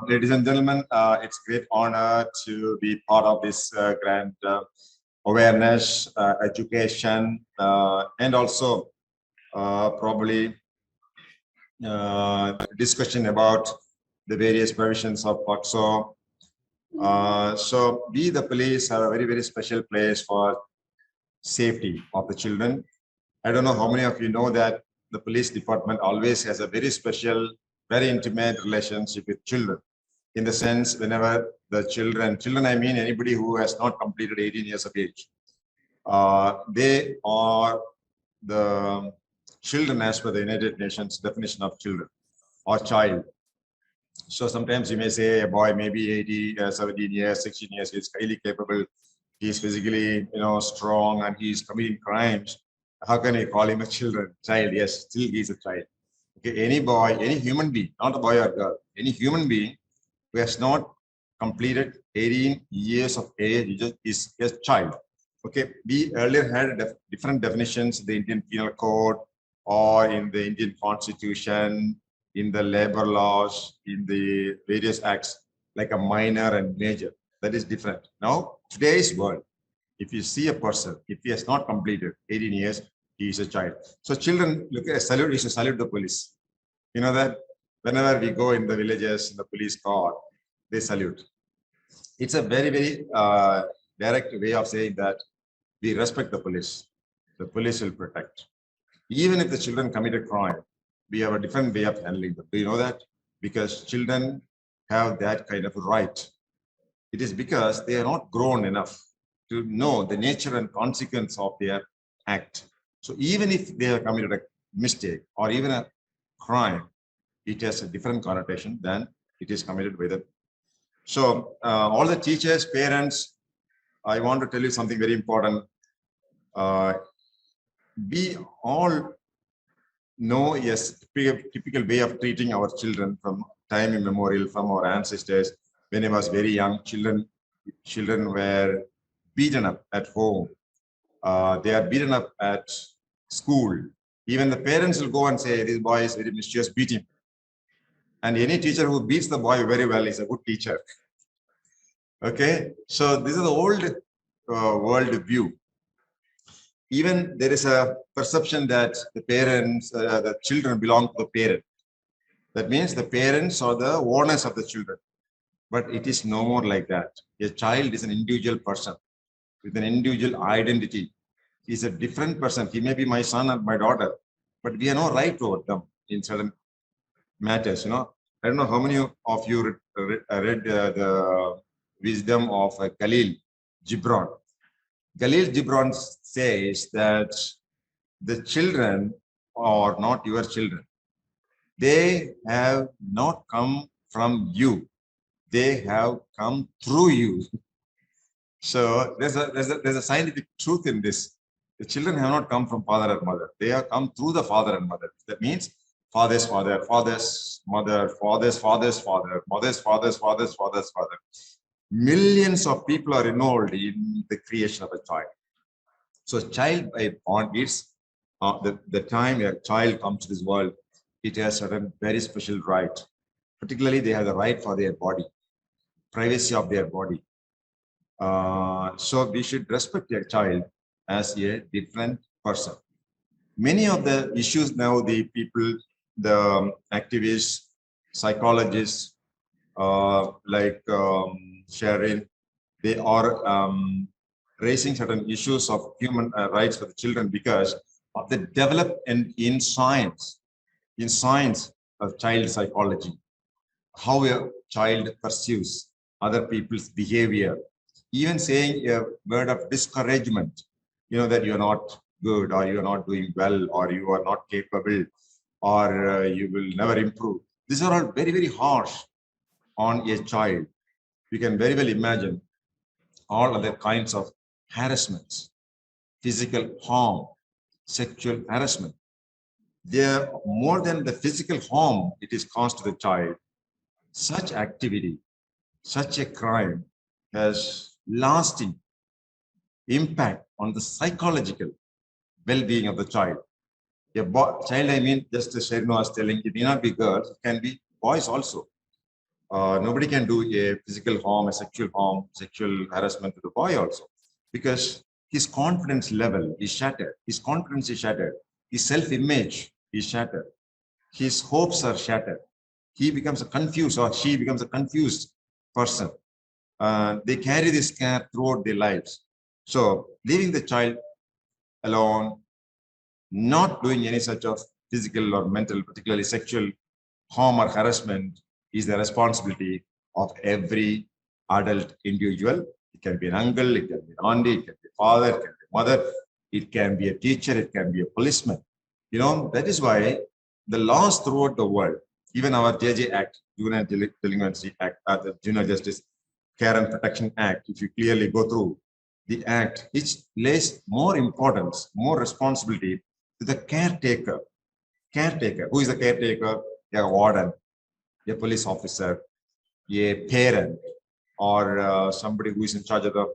Ladies and gentlemen, it's a great honor to be part of this grand awareness, education, and also probably discussion about the various provisions of POXO. So we, the police, have a very, very special place for safety of the children. I don't know how many of you know that the police department always has a very special, very intimate relationship with children. In the sense, whenever the children I mean anybody who has not completed 18 years of age, they are the children as per the United Nations definition of children or child. So sometimes you may say a boy maybe 18, 17 years, 16 years, he's highly capable, he's physically, strong, and he's committing crimes. How can you call him a child? Yes, still he's a child. Okay, any boy, any human being, not a boy or girl, any human being who has not completed 18 years of age is a child. Okay, we earlier had different definitions in the Indian Penal Code or in the Indian Constitution, in the labor laws, in the various acts, like a minor and major. That is different. Now, today's world, if you see a person, if he has not completed 18 years, he is a child. So children, look at a salute, is to salute the police. You know that whenever we go in the villages, in the police car, they salute. It's a very, very direct way of saying that we respect the police. The police will protect. Even if the children commit a crime, we have a different way of handling them. Do you know that? Because children have that kind of right. It is because they are not grown enough to know the nature and consequence of their act. So even if they have committed a mistake or even a crime, it has a different connotation than it is committed by them. So all the teachers, parents, I want to tell you something very important. We all know, yes, typical way of treating our children from time immemorial, from our ancestors. When I was very young, children were beaten up at home. They are beaten up at school. Even the parents will go and say, this boy is very mischievous, beat him. And any teacher who beats the boy very well is a good teacher. Okay, so this is the old world view. Even there is a perception that the parents, the children belong to the parent. That means the parents are the owners of the children. But it is no more like that. A child is an individual person with an individual identity. He is a different person. He may be my son or my daughter, but we have no right over them in certain matters. I don't know how many of you read the wisdom of Khalil Gibran. Khalil Gibran says that the children are not your children. They have not come from you. They have come through you. So there's a scientific truth in this. The children have not come from father or mother. They have come through the father and mother. That means father's father, father's mother, father's father's father, mother's father's father's father's father. Millions of people are involved in the creation of a child. So child by born is the time a child comes to this world, it has certain very special right. Particularly, they have the right for their body, privacy of their body. So we should respect a child as a different person. Many of the issues now, the people, the activists, psychologists, like Sharon, they are raising certain issues of human rights for the children because of the development in science of child psychology, how a child perceives other people's behavior, even saying a word of discouragement, that you're not good or you're not doing well or you are not capable or you will never improve. These are all very, very harsh on a child. You can very well imagine all other kinds of harassments, physical harm, sexual harassment. There, more than the physical harm it is caused to the child, such activity, such a crime has lasting impact on the psychological well-being of the child. Child, I mean, just as Sherno was telling, it may not be girls, it can be boys also. Nobody can do a physical harm, a sexual harassment to the boy also, because his confidence level is shattered. His confidence is shattered. His self-image is shattered. His hopes are shattered. He becomes a confused, or she becomes a confused person. They carry this care throughout their lives. So leaving the child alone, not doing any such of physical or mental, particularly sexual harm or harassment, is the responsibility of every adult individual. It can be an uncle, it can be an auntie, it can be a father, it can be a mother, it can be a teacher, it can be a policeman. That is why the laws throughout the world, even our JJ Act, Juvenile Delinquency Act, the Juvenile Justice Care and Protection Act, if you clearly go through the act, it lays more importance, more responsibility to the caretaker. Caretaker. Who is the caretaker? A warden, a police officer, a parent, or somebody who is in charge of the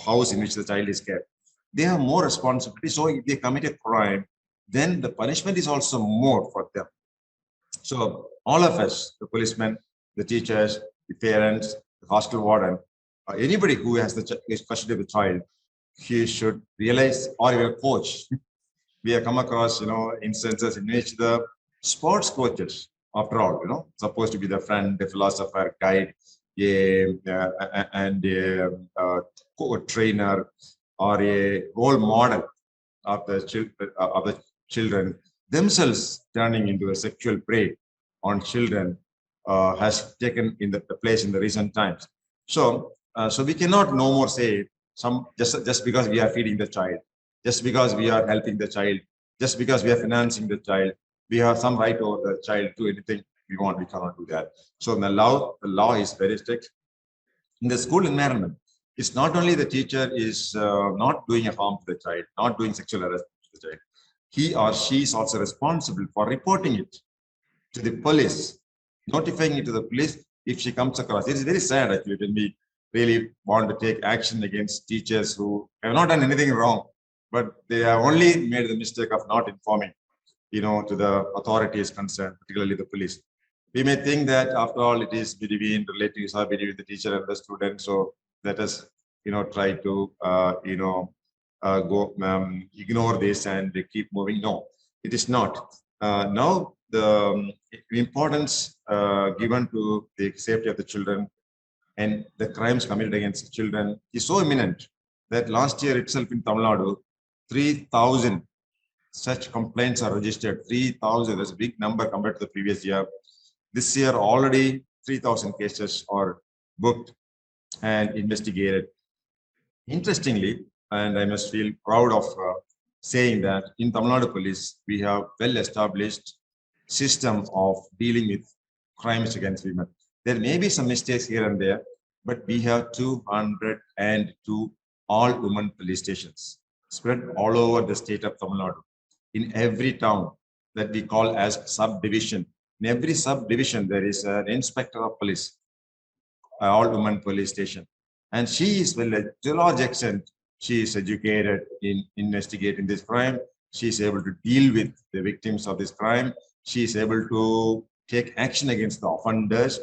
house in which the child is kept. They have more responsibility. So if they commit a crime, then the punishment is also more for them. So all of us, the policemen, the teachers, the parents, the hostel warden, anybody who has the custody of the child, he should realize, or even a coach. We have come across, instances in which the sports coaches, after all, supposed to be the friend, the philosopher, guide, and a trainer or a role model of the children themselves turning into a sexual prey on children has taken in the place in the recent times. So we cannot no more say just because we are feeding the child, just because we are helping the child, just because we are financing the child, we have some right over the child to anything we want. We cannot do that. So the law is very strict in the school environment. It's not only the teacher is not doing a harm to the child, not doing sexual harassment to the child. He or she is also responsible for reporting it to the police, notifying it to the police if she comes across. It is very sad actually when we really want to take action against teachers who have not done anything wrong, but they have only made the mistake of not informing, to the authorities concerned, particularly the police. We may think that after all, it is between relatives or between the teacher and the student. So let us, try to, go ignore this and keep moving. No, it is not. Now, the importance given to the safety of the children and the crimes committed against children is so imminent that last year itself in Tamil Nadu, 3,000 such complaints are registered. 3,000, that's a big number compared to the previous year. This year already 3,000 cases are booked and investigated. Interestingly, and I must feel proud of saying that in Tamil Nadu Police, we have well-established system of dealing with crimes against women. There may be some mistakes here and there, but we have 202 all-women police stations spread all over the state of Tamil Nadu. In every town that we call as subdivision. In every subdivision, there is an inspector of police, all-woman police station. And she is, well, to a large extent, she is educated in investigating this crime. She is able to deal with the victims of this crime. She is able to take action against the offenders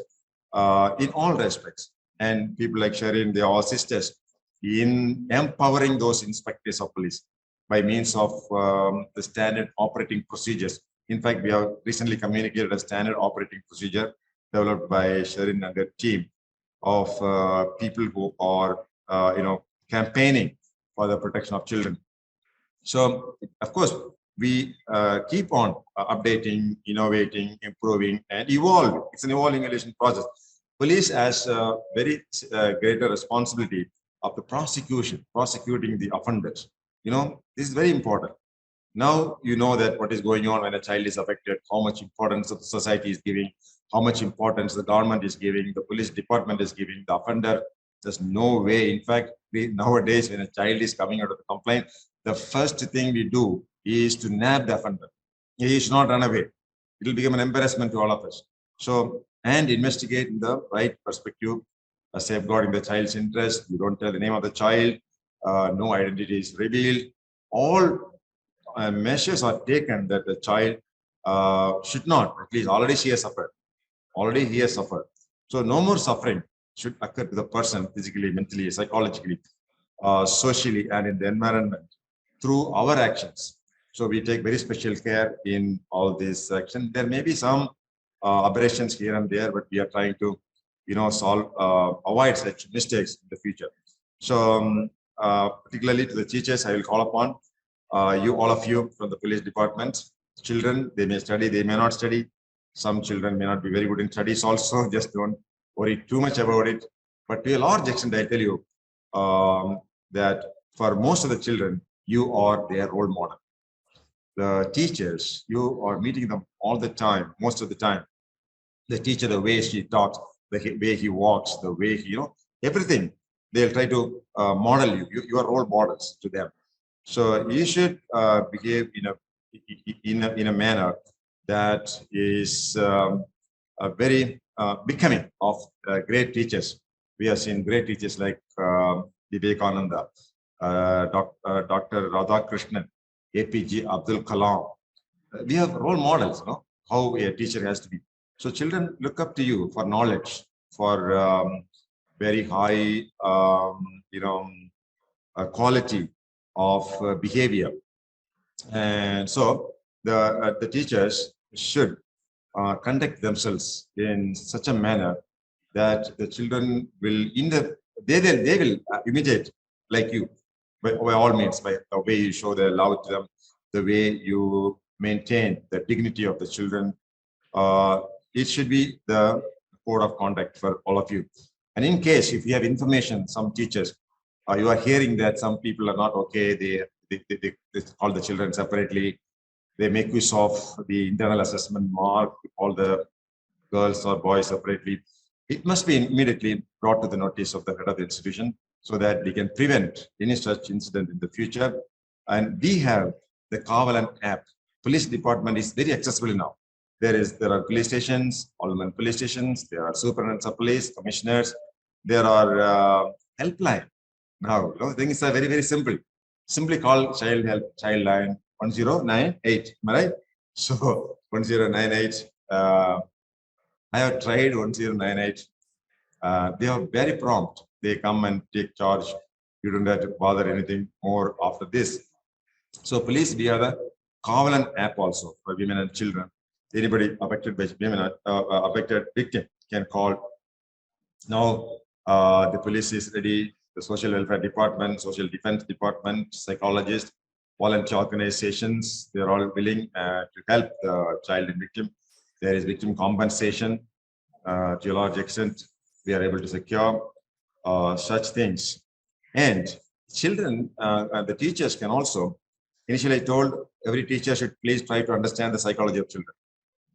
in all respects. And people like Sharon, they are all sisters in empowering those inspectors of police by means of the standard operating procedures. In fact, we have recently communicated a standard operating procedure developed by Sharon and her team of people who are, campaigning for the protection of children. So, of course, we keep on updating, innovating, improving, and evolving. It's an evolving evolution process. Police has a very greater responsibility of the prosecuting the offenders. This is very important. Now you know that what is going on when a child is affected, how much importance the society is giving, how much importance the government is giving, the police department is giving, the offender. There's no way. In fact, nowadays, when a child is coming out of the complaint, the first thing we do is to nab the offender. He should not run away. It will become an embarrassment to all of us. So, and investigate in the right perspective, safeguarding the child's interest. You don't tell the name of the child, no identity is revealed. All measures are taken that the child should not, at least already she has suffered. Already he has suffered. So no more suffering should occur to the person physically, mentally, psychologically, socially, and in the environment through our actions. So we take very special care in all these actions. There may be some aberrations here and there, but we are trying to, avoid such mistakes in the future. So particularly to the teachers, I will call upon all of you from the police department. Children, they may study, they may not study. Some children may not be very good in studies also. Just don't worry too much about it. But to a large extent, I tell you that for most of the children, you are their role model. The teachers, you are meeting them all the time, most of the time. The teacher, the way she talks, the way he walks, the way he, everything, they'll try to model you. You are role models to them. So you should behave in a manner that is very becoming of great teachers. We have seen great teachers like Vivekananda, Dr. Radhakrishnan, APG Abdul Kalam. We have role models, how a teacher has to be. So children look up to you for knowledge, for very high, quality of behavior. And so the teachers should conduct themselves in such a manner that the children will they will imitate like you by all means, by the way you show their love to them, the way you maintain the dignity of the children. It should be the code of conduct for all of you. And in case if you have information, some teachers, you are hearing that some people are not okay, they call the children separately, they make use of the internal assessment mark, all the girls or boys separately. It must be immediately brought to the notice of the head of the institution so that we can prevent any such incident in the future. And we have the Kavalan app. Police department is very accessible now. There are police stations, all police stations, there are superintendents of police, commissioners, there are helpline. Now, things are very, very simple. Simply call child line 1098. Am I right? So 1098. I have tried 1098. They are very prompt. They come and take charge. You don't have to bother anything more after this. So police, we have the Covenant app also for women and children. Anybody affected by women, affected victim can call. Now the police is ready. The social welfare department, social defense department, psychologists, volunteer organizations, they're all willing to help the child and victim. There is victim compensation to a large extent. We are able to secure such things. And children, the teachers can also, initially I told every teacher should please try to understand the psychology of children.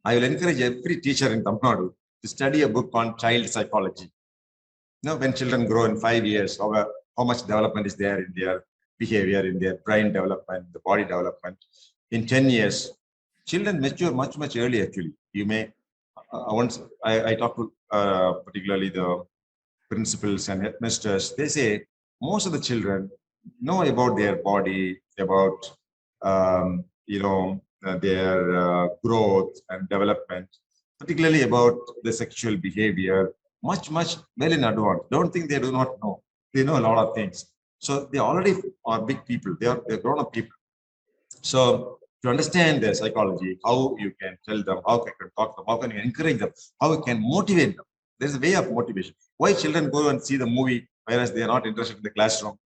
I will encourage every teacher in Tamil Nadu to study a book on child psychology. When children grow in 5 years, how much development is there in their behavior, in their brain development, the body development. In 10 years, children mature much, much early actually. You may, once I talk to particularly the principals and headmasters, they say most of the children know about their body, about their growth and development, particularly about the sexual behavior, much well in advance. Don't think they do not know. They know a lot of things. So they already are big people. They're grown-up people. So to understand their psychology, how you can tell them, how you can talk to them, how can you encourage them, how you can motivate them. There's a way of motivation. Why children go and see the movie whereas they are not interested in the classroom?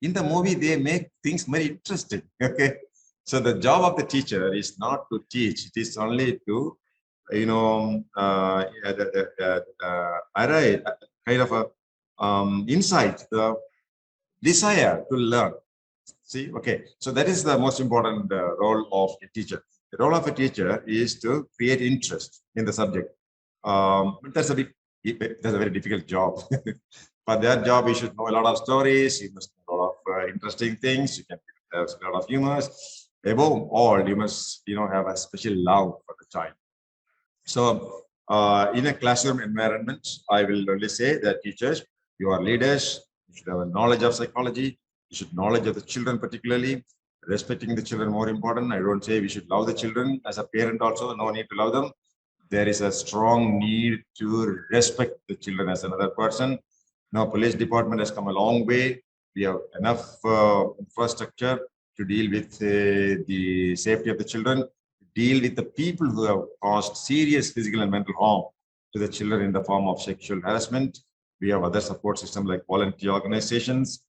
In the movie, they make things very interesting. Okay. So the job of the teacher is not to teach. It is only to, kind of a insight, the desire to learn. See, okay. So that is the most important role of a teacher. The role of a teacher is to create interest in the subject. That's a very difficult job. For that job, you should know a lot of stories. You must know a lot of interesting things. You can have a lot of humors. Above all, you must, have a special love for the child. So in a classroom environment, I will only say that teachers, you are leaders. You should have a knowledge of psychology. You should knowledge of the children, particularly respecting the children more important. I don't say we should love the children as a parent also. No need to love them. there is a strong need to respect the children as another person. Now, police department has come a long way. We have enough infrastructure to deal with the safety of the children, deal with the people who have caused serious physical and mental harm to the children in the form of sexual harassment. We have other support systems like volunteer organizations.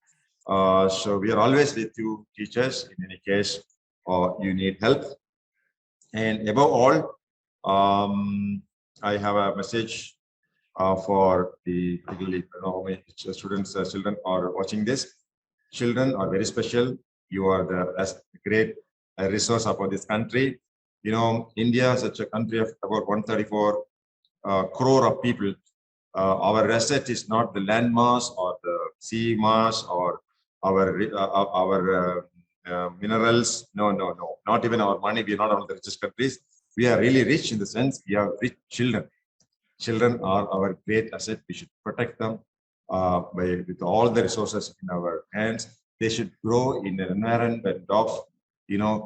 So we are always with you, teachers, in any case you need help. And above all, I have a message for the particularly students, children are watching this. Children are very special. You are the great resource of this country. You know, India is such a country of about 134 crore of people. Our asset is not the land mass or the sea mass or our minerals. No, no, no. Not even our money. We are not one of the richest countries. We are really rich in the sense we have rich children. Children are our great asset. We should protect them with all the resources in our hands. They should grow in an environment of,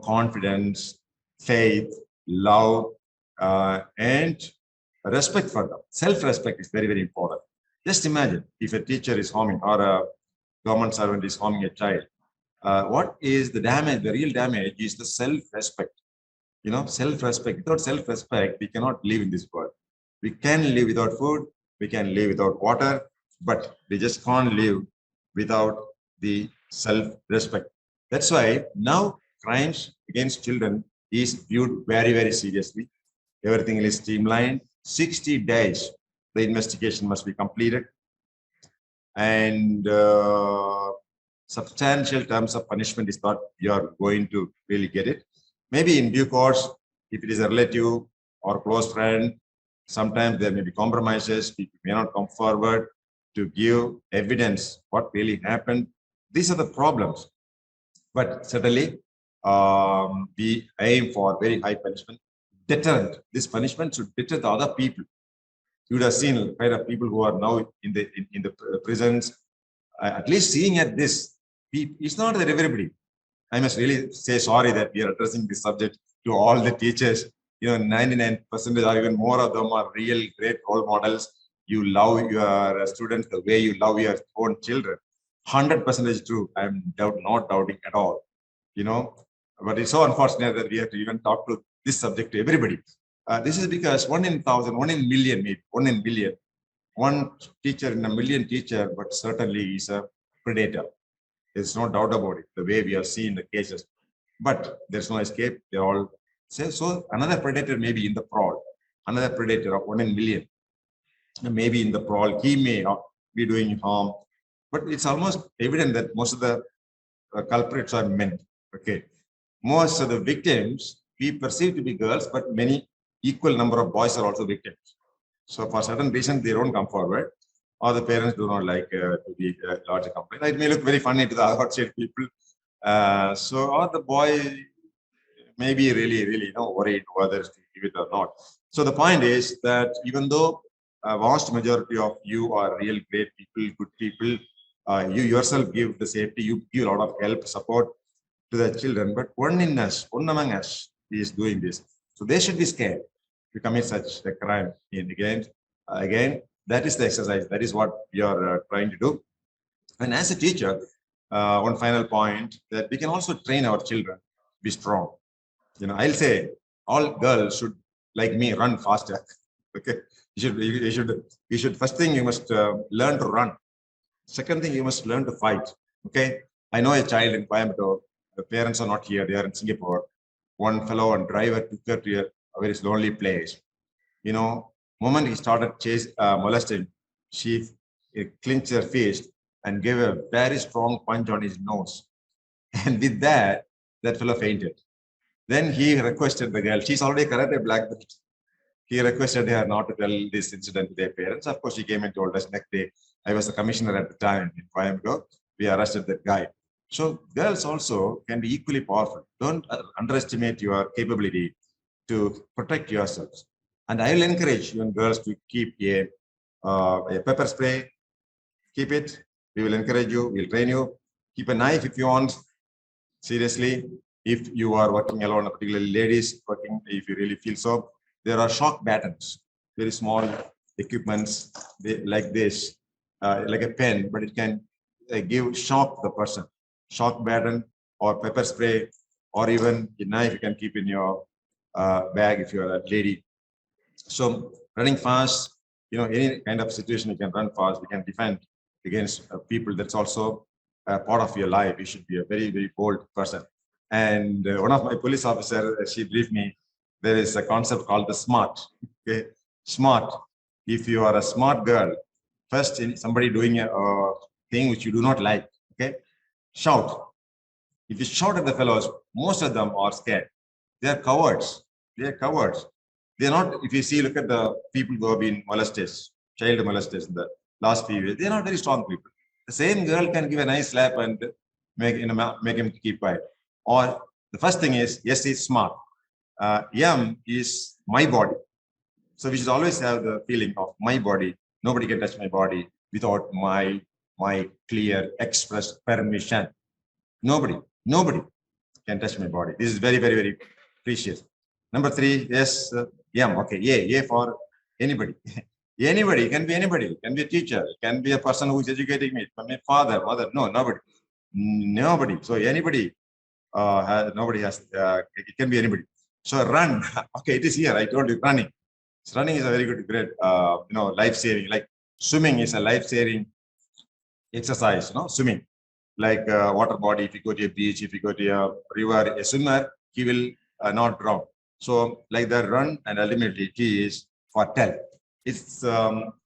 confidence, faith, love, and respect for them. Self-respect is very, very important. Just imagine if a teacher is harming or a government servant is harming a child. What is the damage? The real damage is the self-respect. Self-respect. Without self-respect, we cannot live in this world. We can live without food, we can live without water, but we just can't live without the self-respect. That's why now crimes against children is viewed very, very seriously. Everything is streamlined. 60 days, the investigation must be completed. And substantial terms of punishment is not you are going to really get it. Maybe in due course, if it is a relative or close friend, sometimes there may be compromises. People may not come forward to give evidence what really happened. These are the problems. But certainly, we aim for very high punishment. Deterrent. This punishment should deter the other people. You would have seen quite a people who are now in the prisons. At least seeing at this, it's not that everybody. I must really say sorry that we are addressing this subject to all the teachers. 99% or even more of them are real great role models. You love your students the way you love your own children. 100% is true. I'm not doubting at all. But it's so unfortunate that we have to even talk to this subject to everybody. This is because 1 in 1,000, 1 in million, maybe 1 in billion, one teacher in a million teacher, but certainly is a predator. There's no doubt about it, the way we have seen the cases. But there's no escape. They're all so another predator may be in the prowl, another predator of 1 in million, maybe in the prowl, he may be doing harm. But it's almost evident that most of the culprits are men. Okay. Most of the victims we perceive to be girls, but many equal number of boys are also victims. So for certain reasons, they don't come forward, or the parents do not like to be a larger complaint. It may look very funny to the outside people. Or the boy may be really, worried whether to give it or not. So the point is that even though a vast majority of you are real great people, good people, you yourself give the safety, you give a lot of help, support to the children, but one among us is doing this. So they should be scared to commit such a crime. And again, that is the exercise. That is what we are trying to do. And as a teacher, one final point that we can also train our children to be strong. I'll say all girls should, like me, run faster. Okay, you should. First thing, you must learn to run. Second thing, you must learn to fight. Okay, I know a child in Coimbatore. The parents are not here; they are in Singapore. One fellow and driver took her to a very lonely place. Moment he started molesting, she clenched her fist and gave a very strong punch on his nose. And with that fellow fainted. Then he requested the girl. She's already karate black belt. He requested her not to tell this incident to their parents. Of course, she came and told us next day. I was the commissioner at the time in Coimbatore. We arrested that guy. So girls also can be equally powerful. Don't underestimate your capability to protect yourselves. And I will encourage young girls to keep a pepper spray. Keep it. We will encourage you. We'll train you. Keep a knife if you want. Seriously, if you are working alone, particularly ladies working, if you really feel so, There are shock batons, very small equipments like this, like a pen, but it can give shock the person. Shock baton or pepper spray, or even a knife you can keep in your bag if you're a lady. So running fast, any kind of situation you can run fast, you can defend against people. That's also part of your life. You should be a very, very bold person. And one of my police officers, she briefed me, there is a concept called the SMART. Okay, SMART. If you are a smart girl, first somebody doing a thing which you do not like, okay, shout. If you shout at the fellows, most of them are scared. They are cowards. They are cowards. They are not, if you see, look at the people who have been molested, child molested in the last few years, they are not very strong people. The same girl can give a nice slap and make him keep quiet. Or the first thing is, yes, he's smart. Yam is my body. So we should always have the feeling of my body. Nobody can touch my body without my clear expressed permission. Nobody can touch my body. This is very, very, very precious. Number 3, yes, yeah, okay, yeah for anybody. Anybody, can be anybody, can be a teacher, can be a person who is educating me, can be father, mother, no, nobody. So anybody, nobody has, it can be anybody. So run, okay, it is here, I told you, running. So running is a very good, great, life-saving, like swimming is a life-saving exercise, swimming. Like water body, if you go to a beach, if you go to a river, a swimmer, he will not drown. So like the run, and ultimately T is for tell. It's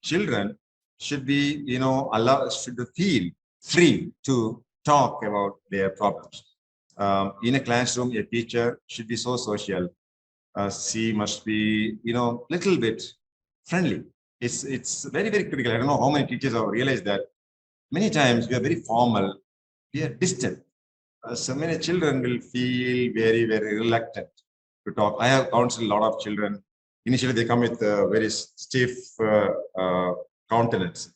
children should be, should feel free to talk about their problems. In a classroom, a teacher should be so social. She must be, little bit friendly. It's very, very critical. I don't know how many teachers have realized that many times we are very formal, we are distant. So many children will feel very, very reluctant to talk. I have counseled a lot of children. Initially, they come with a very stiff countenance.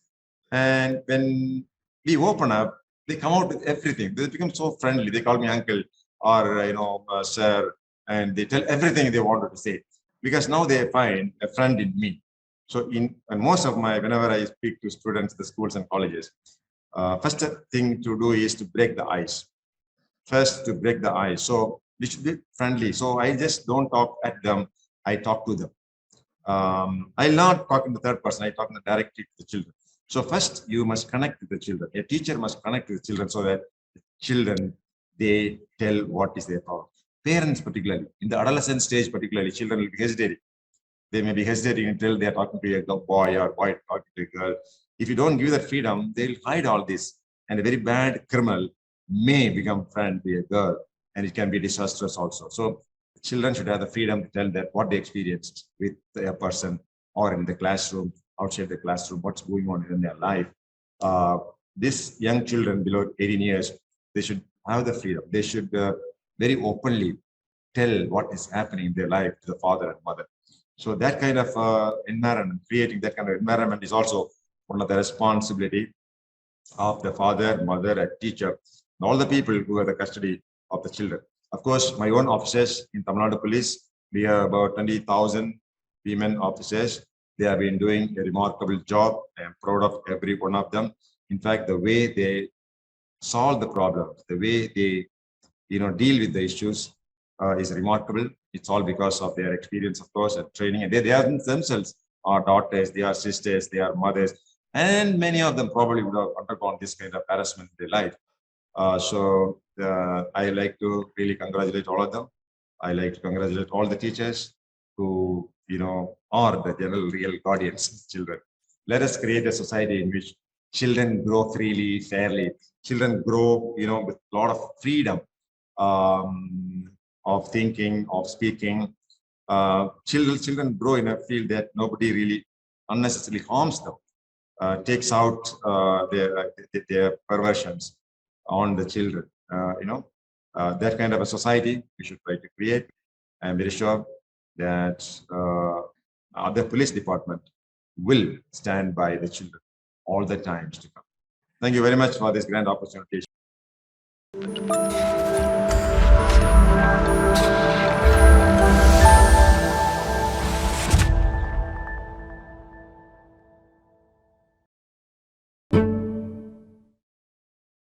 And when we open up, they come out with everything. They become so friendly. They call me uncle or, sir, and they tell everything they wanted to say because now they find a friend in me. So and most of whenever I speak to students, the schools and colleges, first thing to do is to break the ice. First, to break the ice. So we should be friendly. So I just don't talk at them. I talk to them. I'll not talk in the third person. I talk directly to the children. So first, you must connect with the children. A teacher must connect with the children so that the children, they tell what is their problem. Parents particularly, in the adolescent stage particularly, children will be hesitating. They may be hesitating until they are talking to a boy or boy talking to a girl. If you don't give that freedom, they'll hide all this. And a very bad criminal may become friend with a girl, and it can be disastrous also. So children should have the freedom to tell that what they experienced with a person or in the classroom, outside the classroom, what's going on in their life. These young children below 18 years, they should have the freedom. They should very openly tell what is happening in their life to the father and mother. So that kind of environment, creating that kind of environment is also one of the responsibility of the father, mother, and teacher, and all the people who are the custody of the children. Of course, my own officers in Tamil Nadu Police, we are about 20,000 women officers. They have been doing a remarkable job. I am proud of every one of them. In fact, the way they solve the problems, the way they deal with the issues is remarkable. It's all because of their experience, of course, and training. And they are themselves are daughters, they are sisters, they are mothers, and many of them probably would have undergone this kind of harassment in their life. So I like to really congratulate all of them. I like to congratulate all the teachers who, are the general real guardians of children. Let us create a society in which children grow freely, fairly. Children grow, with a lot of freedom of thinking, of speaking. Children grow in a field that nobody really unnecessarily harms them, takes out their perversions on the children. That kind of a society we should try to create. I'm very sure that the police department will stand by the children all the times to come. Thank you very much for this grand opportunity.